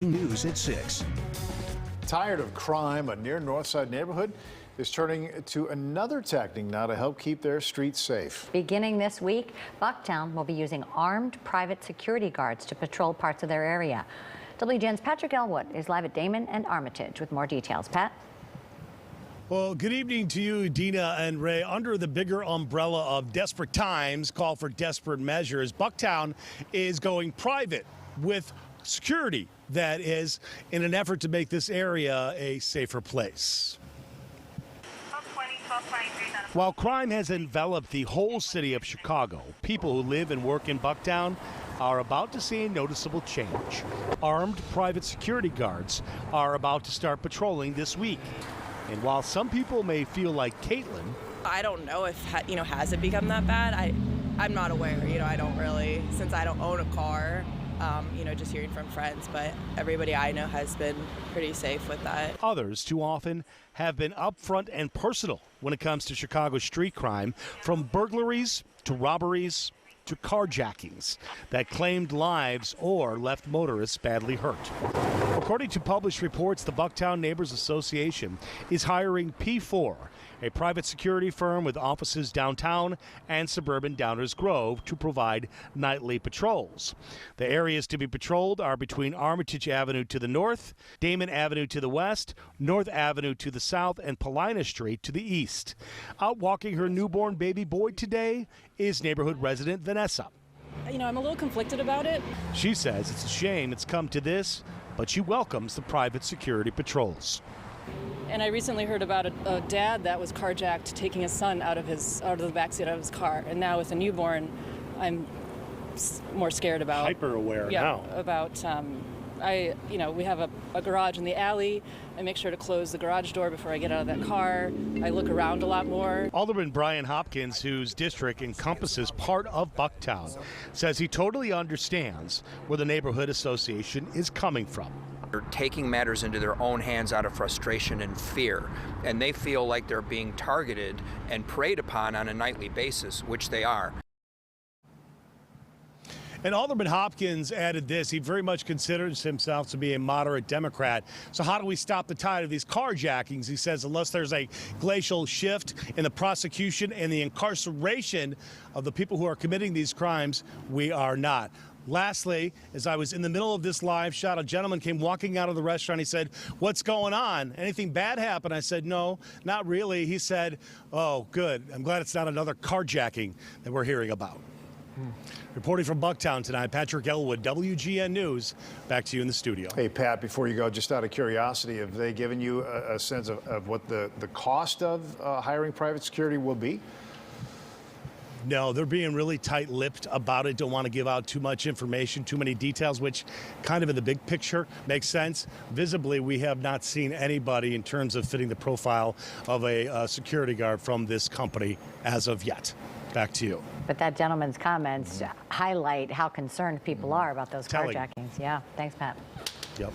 News at 6. Tired of crime, a near Northside neighborhood is turning to another tactic now to help keep their streets safe. Beginning this week, Bucktown will be using armed private security guards to patrol parts of their area. WGN's Patrick Elwood is live at Damon and Armitage with more details. Pat? Well, good evening to you, Dina and Ray. Under the bigger umbrella of desperate times, call for desperate measures, Bucktown is going private with security, that is, in an effort to make this area a safer place. While crime has enveloped the whole city of Chicago, people who live and work in Bucktown are about to see a noticeable change. Armed private security guards are about to start patrolling this week. And while some people may feel like Caitlin, I don't know if, has it become that bad? I'm not aware. I don't really, since I don't own a car. Just hearing from friends, but everybody I know has been pretty safe with that. Others, too often, have been upfront and personal when it comes to Chicago street crime, from burglaries to robberies to carjackings that claimed lives or left motorists badly hurt. According to published reports, the Bucktown Neighbors Association is hiring P4, a private security firm with offices downtown and suburban Downers Grove, to provide nightly patrols. The areas to be patrolled are between Armitage Avenue to the north, Damon Avenue to the west, North Avenue to the south, and Paulina Street to the east. Out walking her newborn baby boy today is neighborhood resident Vanessa. I'm a little conflicted about it. She says it's a shame it's come to this, but she welcomes the private security patrols. And I recently heard about a dad that was carjacked taking his son out of the backseat of his car. And now with a newborn, I'm more scared about. Hyper aware now. About, we have a garage in the alley. I make sure to close the garage door before I get out of that car. I look around a lot more. Alderman Brian Hopkins, whose district encompasses part of Bucktown, says he totally understands where the neighborhood association is coming from. They're taking matters into their own hands out of frustration and fear, and they feel like they're being targeted and preyed upon on a nightly basis, which they are. And Alderman Hopkins added this: he very much considers himself to be a moderate Democrat. So how do we stop the tide of these carjackings? He says unless there's a glacial shift in the prosecution and the incarceration of the people who are committing these crimes, we are not. Lastly, as I was in the middle of this live shot, a gentleman came walking out of the restaurant. He said, "What's going on? Anything bad happen?" I said, "No, not really." He said, "Oh, good. I'm glad it's not another carjacking that we're hearing about." Reporting from Bucktown tonight, Patrick Elwood, WGN News. Back to you in the studio. Hey, Pat, before you go, just out of curiosity, have they given you a sense of what the cost of hiring private security will be? No, they're being really tight-lipped about it. Don't want to give out too much information, too many details, which kind of in the big picture makes sense. Visibly, we have not seen anybody in terms of fitting the profile of a security guard from this company as of yet. Back to you. But that gentleman's comments highlight how concerned people are about those Telling. carjackings. Yeah, thanks, Pat. Yep.